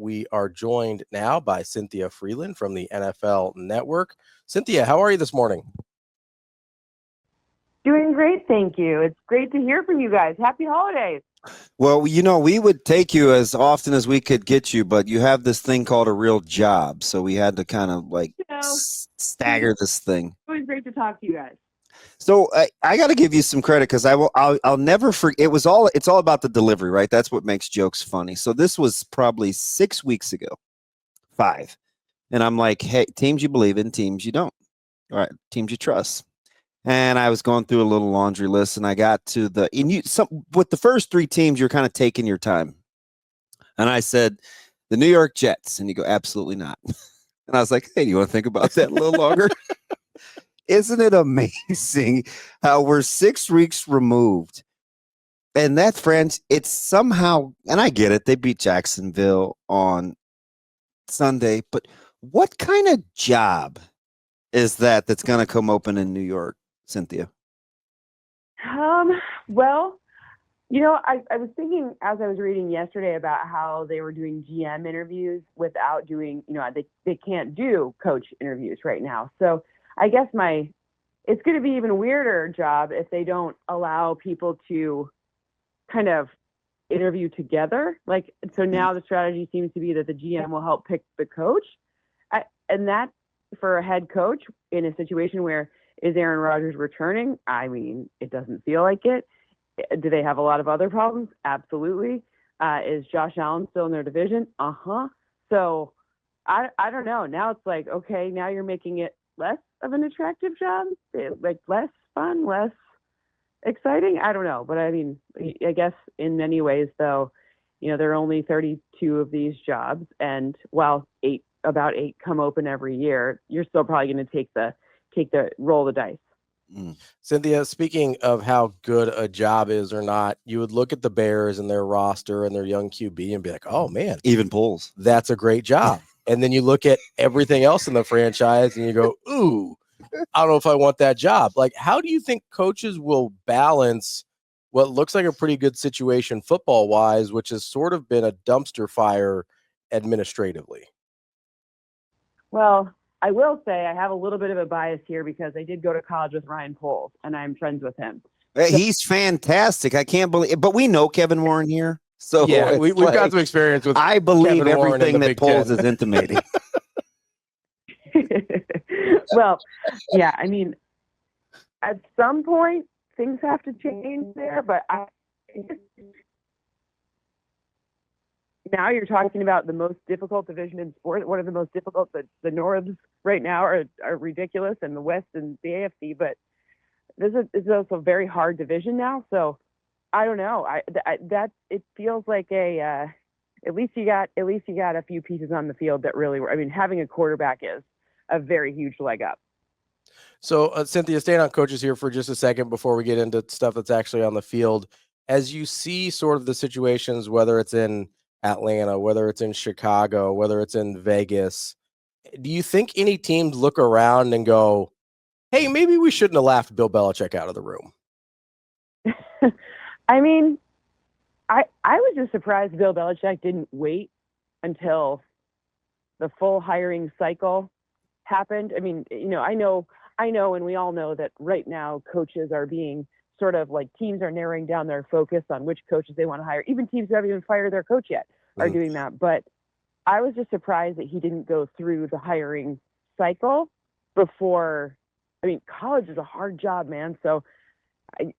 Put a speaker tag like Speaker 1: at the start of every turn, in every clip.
Speaker 1: we are joined now by Cynthia Frelund from the NFL Network. Cynthia, how are you this morning?
Speaker 2: Doing great, thank you. It's great to hear from you guys. Happy holidays.
Speaker 3: Well, we would take you as often as we could get you, but you have this thing called a real job, so we had to kind of stagger this thing.
Speaker 2: It's always great to talk to you guys.
Speaker 3: So I got to give you some credit because I'll never forget. It's all about the delivery, right? That's what makes jokes funny. So this was probably 6 weeks ago, 5, and I'm like, hey, teams you believe in, teams you don't. All right, teams you trust. And I was going through a little laundry list, and I got to with the first 3 teams, you're kind of taking your time. And I said, the New York Jets, and you go, absolutely not. And I was like, hey, do you want to think about that a little longer? Isn't it amazing how we're 6 weeks removed? And that, friends, it's somehow, and I get it, they beat Jacksonville on Sunday, but what kind of job is that's going to come open in New York, Cynthia?
Speaker 2: Well, I was thinking as I was reading yesterday about how they were doing GM interviews without doing, they can't do coach interviews right now. So I guess it's going to be even weirder job if they don't allow people to kind of interview together. So now the strategy seems to be that the GM will help pick the coach. And that for a head coach in a situation where is Aaron Rodgers returning? I mean, it doesn't feel like it. Do they have a lot of other problems? Absolutely. Is Josh Allen still in their division? So I don't know. Now it's like, okay, now you're making it less of an attractive job, like less fun, less exciting. I don't know. But I mean, I guess in many ways, though, there are only 32 of these jobs. And while about 8 come open every year, you're still probably going to roll the dice.
Speaker 1: Cynthia, speaking of how good a job is or not, you would look at the Bears and their roster and their young QB and be like, oh man,
Speaker 3: even polls,
Speaker 1: that's a great job. And then you look at everything else in the franchise and you go, ooh, I don't know if I want that job. Like, how do you think coaches will balance what looks like a pretty good situation football wise, which has sort of been a dumpster fire administratively?
Speaker 2: Well, I will say I have a little bit of a bias here because I did go to college with Ryan Poles, and I'm friends with him.
Speaker 3: He's fantastic. I can't believe it. But we know Kevin Warren here. So
Speaker 1: yeah, we've got some experience with
Speaker 3: I believe
Speaker 1: Kevin Warren
Speaker 3: everything that Poles is intimating.
Speaker 2: Well, yeah, I mean, at some point, things have to change there, but now you're talking about the most difficult division in sport. One of the most difficult. The Norths right now are ridiculous, and the West and the AFC. But this is also a very hard division now. So I don't know. It feels like at least you got a few pieces on the field that really. I mean, having a quarterback is a very huge leg up.
Speaker 1: So Cynthia, staying on coaches here for just a second before we get into stuff that's actually on the field. As you see sort of the situations, whether it's in Atlanta, whether it's in Chicago, whether it's in Vegas, do you think any teams look around and go, hey, maybe we shouldn't have laughed Bill Belichick out of the room?
Speaker 2: I mean, I was just surprised Bill Belichick didn't wait until the full hiring cycle happened. I mean, I know, and we all know that right now coaches are being sort of like teams are narrowing down their focus on which coaches they want to hire. Even teams who haven't even fired their coach yet are doing that. But I was just surprised that he didn't go through the hiring cycle before. I mean, college is a hard job, man. So,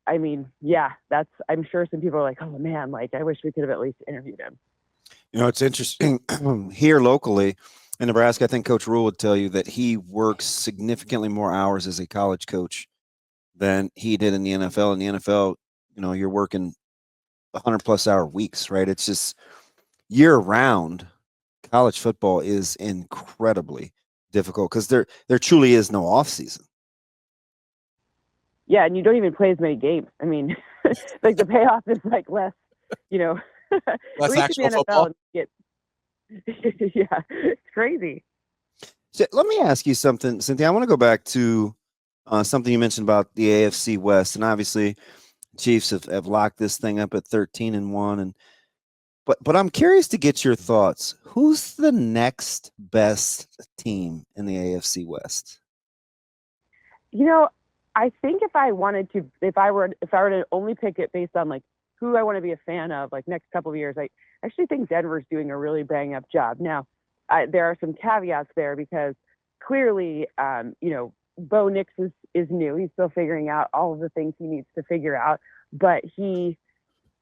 Speaker 2: I mean, yeah, I'm sure some people are like, oh man, like I wish we could have at least interviewed him.
Speaker 3: It's interesting here locally in Nebraska. I think Coach Rule would tell you that he works significantly more hours as a college coach than he did in the NFL. In the NFL, you're working 100+ hour weeks, right? It's just year round. College football is incredibly difficult because there truly is no off season.
Speaker 2: Yeah, and you don't even play as many games. I mean, like the payoff is like less,
Speaker 1: less actual football.
Speaker 2: Yeah, it's crazy.
Speaker 3: So let me ask you something, Cynthia. I want to go back to something you mentioned about the AFC West, and obviously Chiefs have locked this thing up at 13-1, and But I'm curious to get your thoughts. Who's the next best team in the AFC West?
Speaker 2: I think if I were to only pick it based on like who I want to be a fan of, like next couple of years, I actually think Denver's doing a really bang up job. Now, there are some caveats there because clearly, Bo Nix is new. He's still figuring out all of the things he needs to figure out, but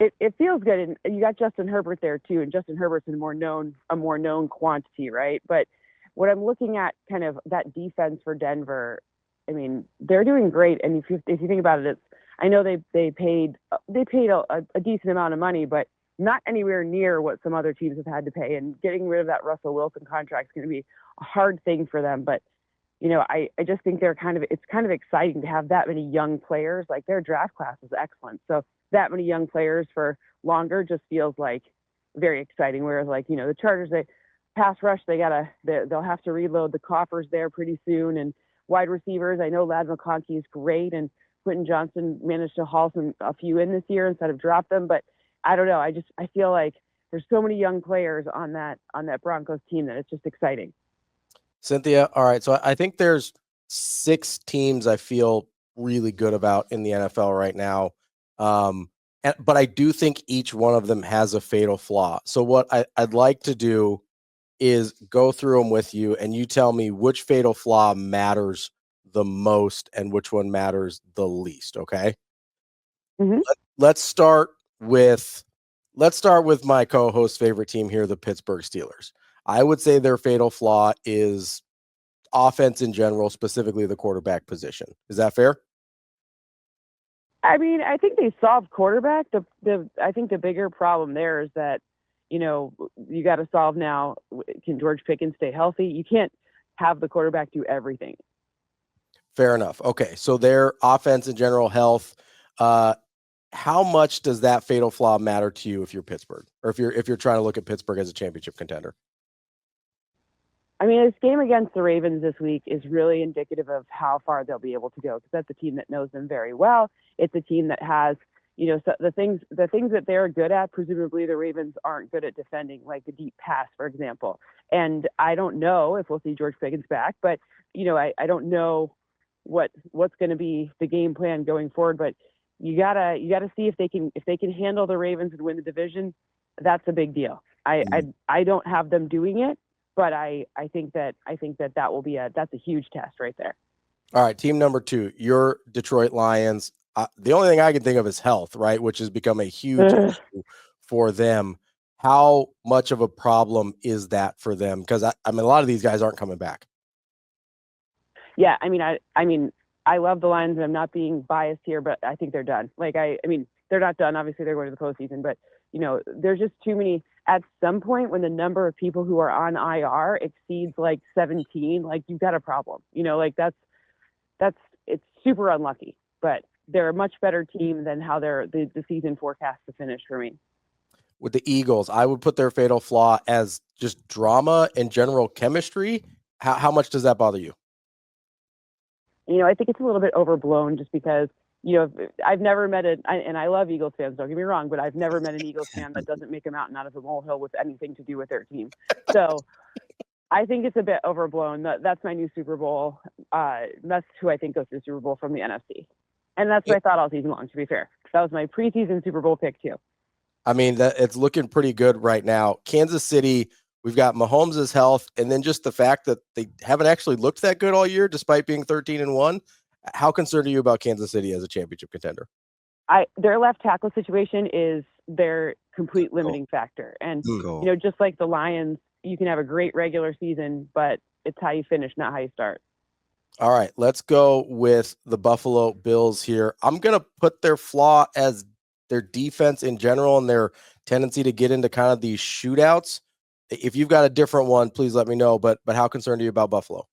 Speaker 2: it feels good. And you got Justin Herbert there too, and Justin Herbert's a more known quantity, right? But what I'm looking at, kind of that defense for Denver, I mean, they're doing great. And if you think about it, I know they paid a decent amount of money, but not anywhere near what some other teams have had to pay. And getting rid of that Russell Wilson contract is going to be a hard thing for them. But I just think it's kind of exciting to have that many young players. Like their draft class is excellent. So that many young players for longer just feels like very exciting. Whereas like, the Chargers, they pass rush, they'll have to reload the coffers there pretty soon. And wide receivers, I know Ladd McConkey is great, and Quentin Johnson managed to haul a few in this year instead of drop them. But I don't know. I feel like there's so many young players on that Broncos team that it's just exciting.
Speaker 1: Cynthia, all right. So I think there's 6 teams I feel really good about in the NFL right now. But I do think each one of them has a fatal flaw. So what I'd like to do is go through them with you, and you tell me which fatal flaw matters the most and which one matters the least. Okay.
Speaker 2: Mm-hmm.
Speaker 1: Let's start with my co-host's favorite team here, the Pittsburgh Steelers. I would say their fatal flaw is offense in general, specifically the quarterback position. Is that fair?
Speaker 2: I mean, I think they solved quarterback. I think the bigger problem there is that, you got to solve now. Can George Pickens stay healthy? You can't have the quarterback do everything.
Speaker 1: Fair enough. Okay. So their offense in general, health, how much does that fatal flaw matter to you if you're Pittsburgh, or if you're trying to look at Pittsburgh as a championship contender?
Speaker 2: I mean, this game against the Ravens this week is really indicative of how far they'll be able to go, because that's a team that knows them very well. It's a team that has, so the things that they're good at, presumably the Ravens aren't good at defending, like the deep pass, for example. And I don't know if we'll see George Pickens back, but, I don't know what's going to be the game plan going forward, but you gotta see if they can handle the Ravens and win the division. That's a big deal. I don't have them doing it, but I think that will be that's a huge test right there.
Speaker 1: All right, team number 2, your Detroit Lions. The only thing I can think of is health, right, which has become a huge issue for them. How much of a problem is that for them? Because I mean, a lot of these guys aren't coming back.
Speaker 2: Yeah, I mean, I love the Lions, and I'm not being biased here, but I think they're done. Like, I mean, they're not done. Obviously, they're going to the postseason, but there's just too many. At some point, when the number of people who are on IR exceeds like 17, like you've got a problem. Like that's it's super unlucky. But they're a much better team than how the season forecast to finish for me.
Speaker 1: With the Eagles, I would put their fatal flaw as just drama and general chemistry. How much does that bother you?
Speaker 2: I think it's a little bit overblown, just because, I've never met and I love Eagles fans, don't get me wrong, but I've never met an Eagles fan that doesn't make a mountain out of a molehill with anything to do with their team. So I think it's a bit overblown. That's my new Super Bowl. That's who I think goes to the Super Bowl from the NFC. And that's what I thought all season long, to be fair. That was my preseason Super Bowl pick too.
Speaker 1: I mean, it's looking pretty good right now. Kansas City, we've got Mahomes' health, and then just the fact that they haven't actually looked that good all year, despite being 13-1. How concerned are you about Kansas City as a championship contender?
Speaker 2: Their left tackle situation is their complete limiting factor. And, just like the Lions, you can have a great regular season, but it's how you finish, not how you start.
Speaker 1: All right, let's go with the Buffalo Bills here. I'm going to put their flaw as their defense in general and their tendency to get into kind of these shootouts. If you've got a different one, please let me know. But how concerned are you about Buffalo?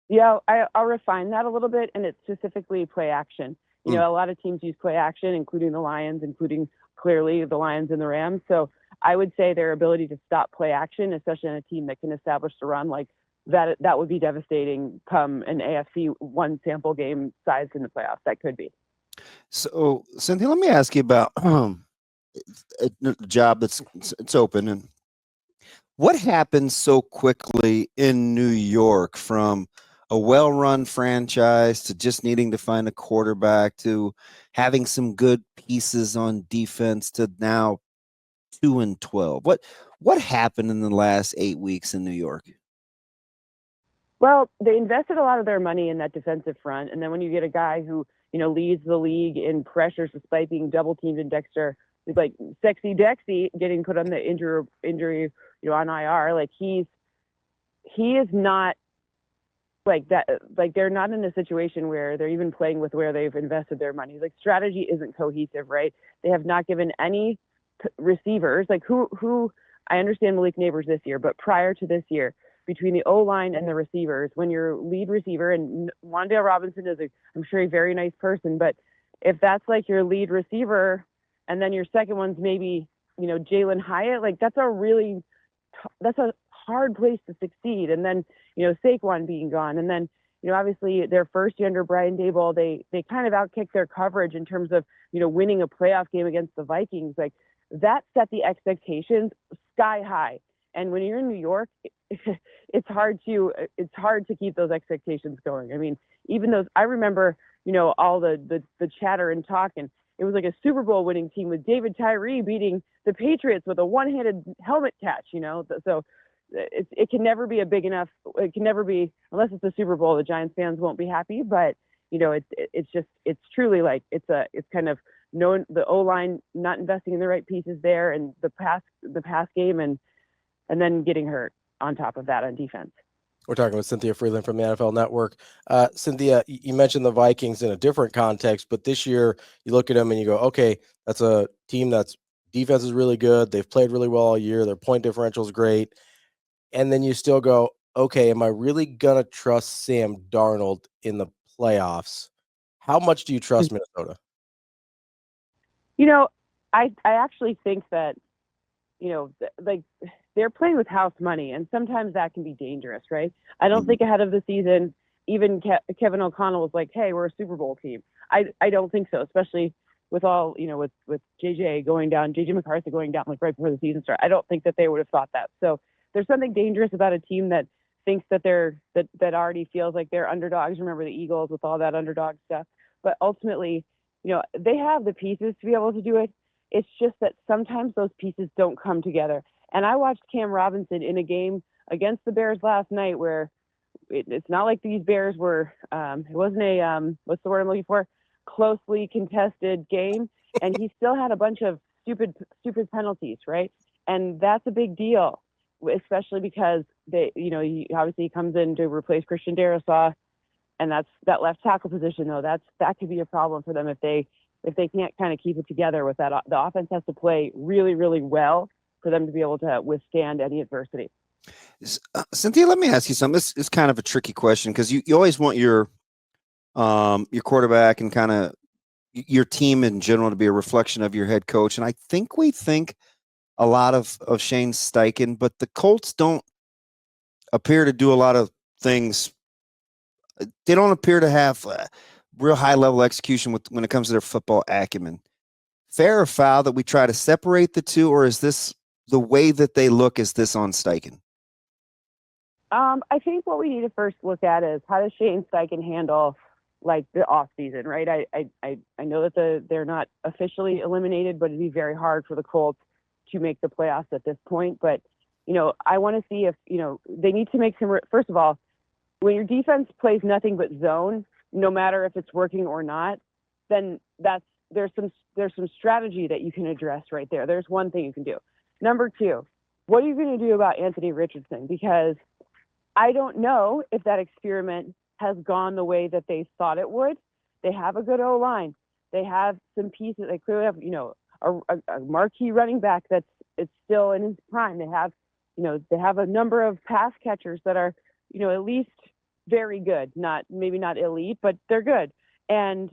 Speaker 2: Yeah, I'll refine that a little bit, and it's specifically play action. A lot of teams use play action, including the Lions, including clearly the Lions and the Rams. So I would say their ability to stop play action, especially in a team that can establish the run, like that would be devastating come an AFC one sample game size in the playoffs. That could be.
Speaker 3: So, Cynthia, let me ask you about a job it's open. And what happened so quickly in New York from a well-run franchise to just needing to find a quarterback to having some good pieces on defense to now 2-12? What happened in the last 8 weeks in New York?
Speaker 2: Well, they invested a lot of their money in that defensive front, and then when you get a guy who leads the league in pressures despite being double teamed in Dexter, like Sexy Dexy getting put on the injury on IR, like he is not like that. Like they're not in a situation where they're even playing with where they've invested their money. Like strategy isn't cohesive, right? They have not given any receivers, like who I understand Malik Neighbors this year, but prior to this year, between the O-line and the receivers, when your lead receiver, and Wan'Dale Robinson is I'm sure a very nice person, but if that's like your lead receiver and then your second one's maybe, Jalen Hyatt, like that's a hard place to succeed. And then, Saquon being gone. And then, obviously their first year under Brian Daboll, they kind of outkicked their coverage in terms of, winning a playoff game against the Vikings. Like that set the expectations sky high. And when you're in New York, it's hard to keep those expectations going. I mean, even those, I remember, all the chatter and talk, and it was like a Super Bowl winning team with David Tyree beating the Patriots with a one-handed helmet catch, So it can never be it can never be, unless it's a Super Bowl, the Giants fans won't be happy. But, it's truly like, it's kind of knowing the O-line not investing in the right pieces there, and the pass game, and then getting hurt on top of that on defense.
Speaker 1: We're talking with Cynthia Frelund from the NFL Network. Cynthia, you mentioned the Vikings in a different context, but this year you look at them and you go, okay, that's a team that's defense is really good. They've played really well all year. Their point differential is great. And then you still go, okay, am I really going to trust Sam Darnold in the playoffs? How much do you trust Minnesota?
Speaker 2: I actually think that, like they're playing with house money, and sometimes that can be dangerous, right? I don't think ahead of the season, even Kevin O'Connell was like, hey, we're a Super Bowl team. I don't think so, especially with all, with JJ McCarthy going down like right before the season started. I don't think that they would have thought that. So there's something dangerous about a team that thinks that that already feels like they're underdogs. Remember the Eagles with all that underdog stuff. But ultimately, they have the pieces to be able to do it. It's just that sometimes those pieces don't come together. And I watched Cam Robinson in a game against the Bears last night where it's not like these Bears were, it wasn't a, what's the word I'm looking for? Closely contested game. And he still had a bunch of stupid penalties, right? And that's a big deal, especially because he obviously comes in to replace Christian Darrisaw. And that's that left tackle position, though. That could be a problem for them if they can't kind of keep it together with that. The offense has to play really, really well for them to be able to withstand any adversity.
Speaker 3: Cynthia, let me ask you something. This is kind of a tricky question because you always want your quarterback and kind of your team in general to be a reflection of your head coach. And I think we think a lot of Shane Steichen, but the Colts don't appear to do a lot of things. They don't appear to have real high-level execution when it comes to their football acumen. Fair or foul that we try to separate the two, or is this the way that they look? Is this on Steichen?
Speaker 2: I think what we need to first look at is how does Shane Steichen handle like the off season, right? I know that they're not officially eliminated, but it'd be very hard for the Colts to make the playoffs at this point. But I want to see if they need to make some. First of all, when your defense plays nothing but zone, no matter if it's working or not, then there's some strategy that you can address right there. There's one thing you can do. Number two, what are you going to do about Anthony Richardson? Because I don't know if that experiment has gone the way that they thought it would. They have a good O-line. They have some pieces. They clearly have, a marquee running back it's still in his prime. They have, they have a number of pass catchers that are, at least very good, maybe not elite, but they're good. And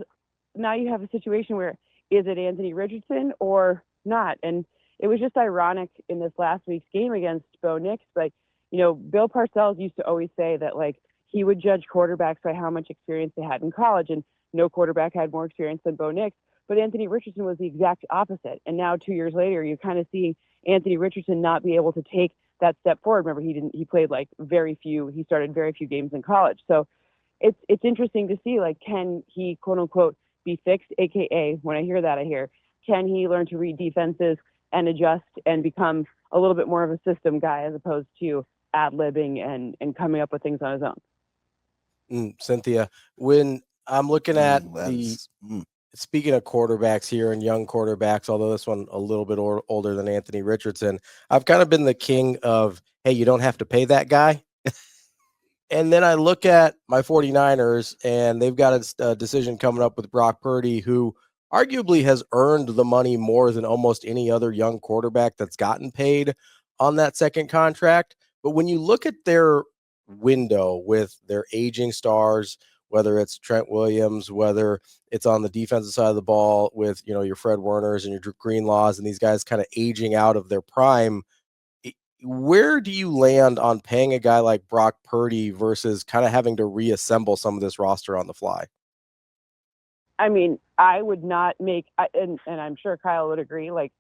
Speaker 2: now you have a situation where is it Anthony Richardson or not? And it was just ironic in this last week's game against Bo Nix. But, Bill Parcells used to always say that like he would judge quarterbacks by how much experience they had in college, and no quarterback had more experience than Bo Nix. But Anthony Richardson was the exact opposite. And now 2 years later, you're kind of seeing Anthony Richardson not be able to take that step forward. Remember, he played like he started very few games in college. So it's interesting to see, like, can he, quote unquote, be fixed? AKA, when I hear that, I hear, can he learn to read defenses and adjust and become a little bit more of a system guy as opposed to ad-libbing and coming up with things on his own?
Speaker 1: Cynthia, when I'm looking at speaking of quarterbacks here and young quarterbacks, although this one a little bit older than Anthony Richardson, I've kind of been the king of, hey, you don't have to pay that guy. And then I look at my 49ers, and they've got a decision coming up with Brock Purdy, who arguably has earned the money more than almost any other young quarterback that's gotten paid on that second contract. But when you look at their window with their aging stars, whether it's Trent Williams, whether it's on the defensive side of the ball with, your Fred Warners and your Drew Greenlaws and these guys kind of aging out of their prime, where do you land on paying a guy like Brock Purdy versus kind of having to reassemble some of this roster on the fly?
Speaker 2: I mean, I would not make, and I'm sure Kyle would agree, like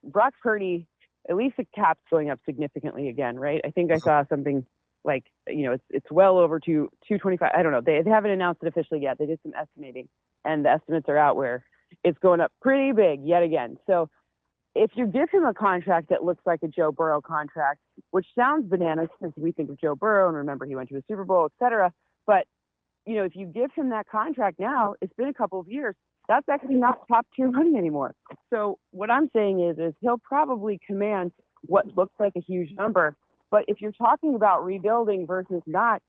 Speaker 2: Brock Purdy, at least the cap's going up significantly again, right? I think I saw something like, it's well over 225. I don't know. They haven't announced it officially yet. They did some estimating, and the estimates are out where it's going up pretty big yet again. So if you give him a contract that looks like a Joe Burrow contract, which sounds bananas since we think of Joe Burrow and remember he went to a Super Bowl, et cetera. But, if you give him that contract now, it's been a couple of years, that's actually not top tier money anymore. So what I'm saying is he'll probably command what looks like a huge number. But if you're talking about rebuilding versus not,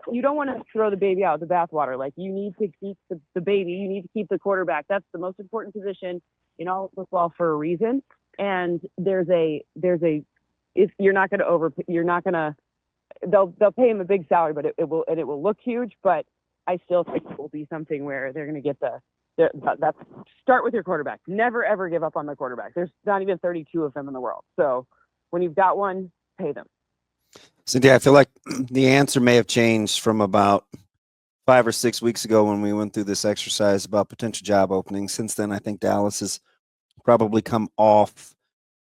Speaker 2: you don't want to throw the baby out with the bathwater. Like, you need to keep the baby. You need to keep the quarterback. That's the most important position in all of football for a reason. And if you're not going to they'll pay him a big salary, but it will look huge. But I still think it will be something where they're going to get that's start with your quarterback. Never ever give up on the quarterback. There's not even 32 of them in the world. So when you've got one, pay them.
Speaker 3: Cynthia, I feel like the answer may have changed from about 5 or 6 weeks ago when we went through this exercise about potential job openings. Since then, I think Dallas has probably come off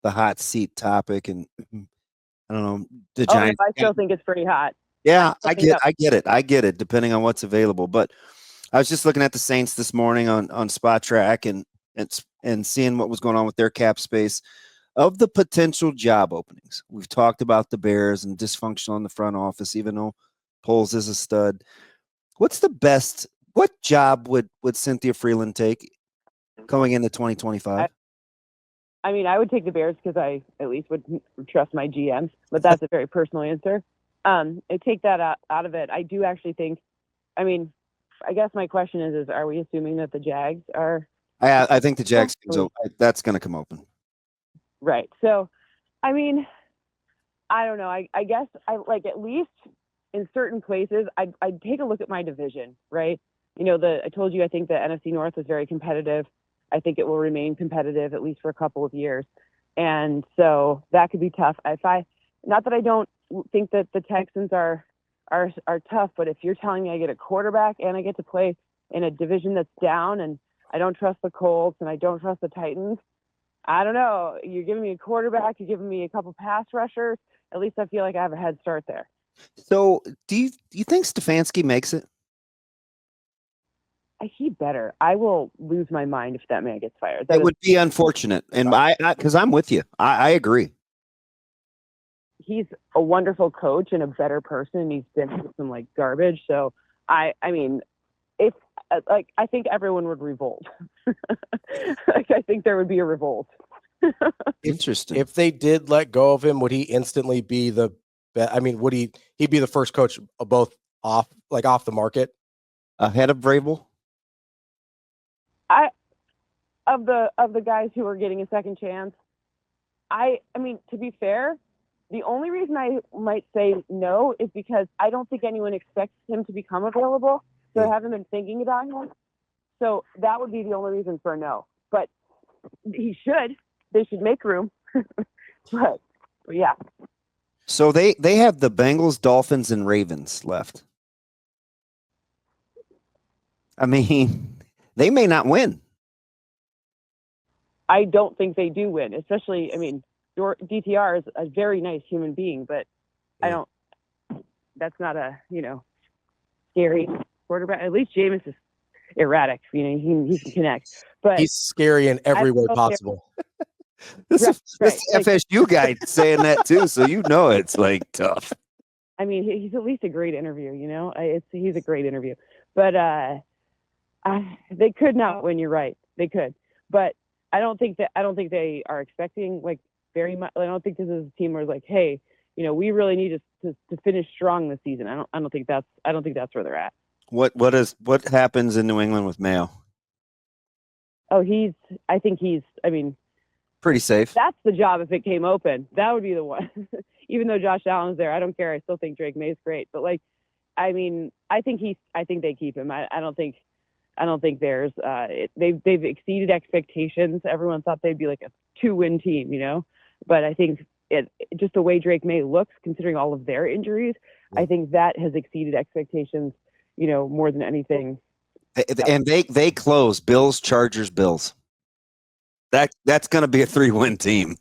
Speaker 3: the hot seat topic, and I don't know, the Giants.
Speaker 2: I still think it's pretty hot.
Speaker 3: Yeah, I get it, depending on what's available. But I was just looking at the Saints this morning on Spot Track and seeing what was going on with their cap space. Of the potential job openings, we've talked about the Bears and dysfunctional in the front office, even though Poles is a stud. What job would Cynthia Frelund take going into 2025?
Speaker 2: I mean, I would take the Bears because I at least would trust my GMs, but that's a very personal answer. I take that out of it. I do actually think, I mean, I guess my question is are we assuming that the Jags are?
Speaker 3: I think the Jags, that's going to come open.
Speaker 2: Right. So, I mean, I don't know. I guess I like, at least in certain places, I'd take a look at my division, right? I told you, I think the NFC North is very competitive. I think it will remain competitive at least for a couple of years. And so that could be tough. Not that I don't think that the Texans are tough, but if you're telling me I get a quarterback and I get to play in a division that's down, and I don't trust the Colts and I don't trust the Titans, I don't know. You're giving me a quarterback, you're giving me a couple pass rushers. At least I feel like I have a head start there.
Speaker 3: So do you think Stefanski makes it?
Speaker 2: He better. I will lose my mind if that man gets fired.
Speaker 3: It would be unfortunate. And because I'm with you. I agree.
Speaker 2: He's a wonderful coach and a better person. He's been through some like garbage. So I mean, if I think everyone would revolt. I think there would be a revolt.
Speaker 3: Interesting.
Speaker 1: If they did let go of him, would he instantly be would he be the first coach of both off the market?
Speaker 3: Ahead of Vrabel?
Speaker 2: Of the guys who are getting a second chance, I mean, to be fair, the only reason I might say no is because I don't think anyone expects him to become available. So I haven't been thinking about him. So that would be the only reason for a no. But they should make room. but yeah.
Speaker 3: So they have the Bengals, Dolphins, and Ravens left. I mean, they may not win.
Speaker 2: I don't think they do win, especially, I mean, DTR is a very nice human being, but that's not a, scary quarterback. At least Jameis is erratic. He can connect, but
Speaker 1: he's scary in every way possible.
Speaker 3: This
Speaker 2: right.
Speaker 3: FSU guy saying that too, so it's like tough.
Speaker 2: I mean, he's at least a great interview. He's a great interview, but they could not win. You're right, they could, but I don't think they are expecting like very much. I don't think this is a team where it's like, hey, we really need to finish strong this season. I don't think that's where they're at.
Speaker 3: What happens in New England with Mayo?
Speaker 2: Oh, I mean,
Speaker 3: pretty safe.
Speaker 2: That's the job if it came open. That would be the one. Even though Josh Allen's there, I don't care. I still think Drake May's great. But I think they keep him. I don't think there's they've exceeded expectations. Everyone thought they'd be like a 2-win team, But I think just the way Drake May looks, considering all of their injuries, I think that has exceeded expectations, more than anything.
Speaker 3: And they close Bills, Chargers, Bills. That's going to be a 3-win team.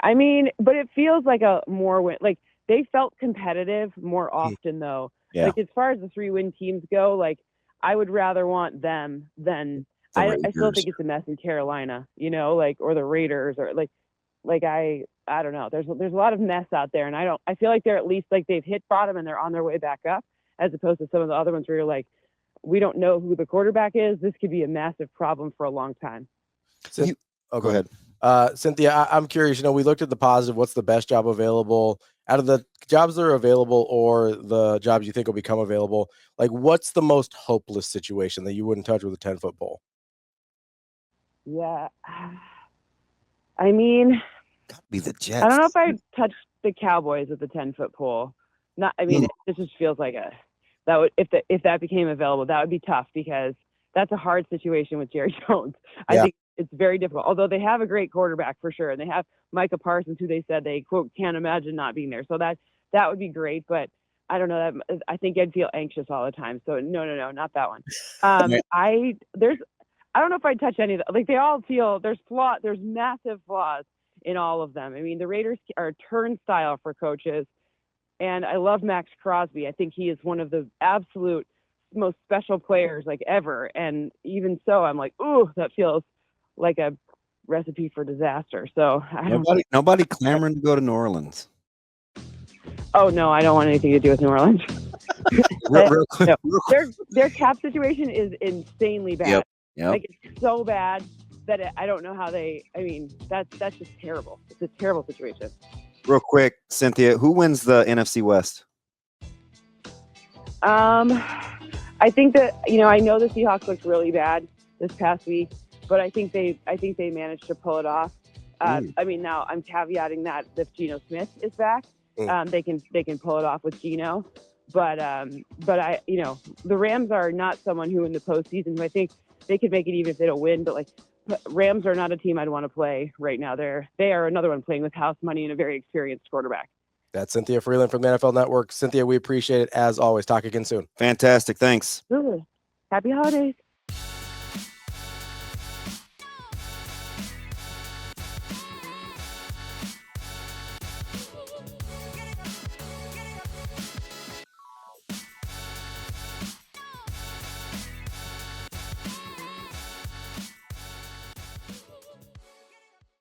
Speaker 2: I mean, but it feels like a more win. Like they felt competitive more often, though.
Speaker 3: Yeah.
Speaker 2: Like as far as the 3-win teams go, like I would rather want them than I still think it's a mess in Carolina, or the Raiders, or I don't know. There's a lot of mess out there, and I feel like they're at least like they've hit bottom and they're on their way back up, as opposed to some of the other ones where you're like, we don't know who the quarterback is. This could be a massive problem for a long time.
Speaker 3: Go ahead.
Speaker 1: Cynthia, I'm curious, we looked at the positive. What's the best job available out of the jobs that are available or the jobs you think will become available? Like, what's the most hopeless situation that you wouldn't touch with a 10-foot pole?
Speaker 2: Yeah. I mean,
Speaker 3: gotta be the Jets.
Speaker 2: I don't know if I'd touch the Cowboys with the 10-foot pole. It just feels like if that became available, that would be tough because that's a hard situation with Jerry Jones. I think it's very difficult, although they have a great quarterback for sure. And they have Micah Parsons, who they said they, quote, can't imagine not being there. So that would be great. But I don't know. I think I'd feel anxious all the time. So no, not that one. I don't know if I'd touch any of them. Like they all feel there's massive flaws in all of them. I mean, the Raiders are a turnstile for coaches. And I love Max Crosby. I think he is one of the absolute most special players like ever. And even so, I'm like, ooh, that feels like a recipe for disaster. So
Speaker 3: nobody clamoring to go to New Orleans.
Speaker 2: Oh no, I don't want anything to do with New Orleans.
Speaker 3: real quick.
Speaker 2: Their cap situation is insanely bad.
Speaker 3: Yep.
Speaker 2: Like it's so bad that I don't know how that's just terrible. It's a terrible situation.
Speaker 3: Real quick, Cynthia, who wins the NFC West?
Speaker 2: I think that I know the Seahawks looked really bad this past week, but I think they managed to pull it off. Now I'm caveating that if Geno Smith is back, they can pull it off with Geno. But I the Rams are not someone who in the postseason who I think they could make it even if they don't win. But Rams are not a team I'd want to play right now. They are another one playing with house money and a very experienced quarterback.
Speaker 1: That's Cynthia Frelund from the NFL Network. Cynthia, we appreciate it as always. Talk again soon.
Speaker 3: Fantastic. Thanks.
Speaker 2: Absolutely. Happy holidays.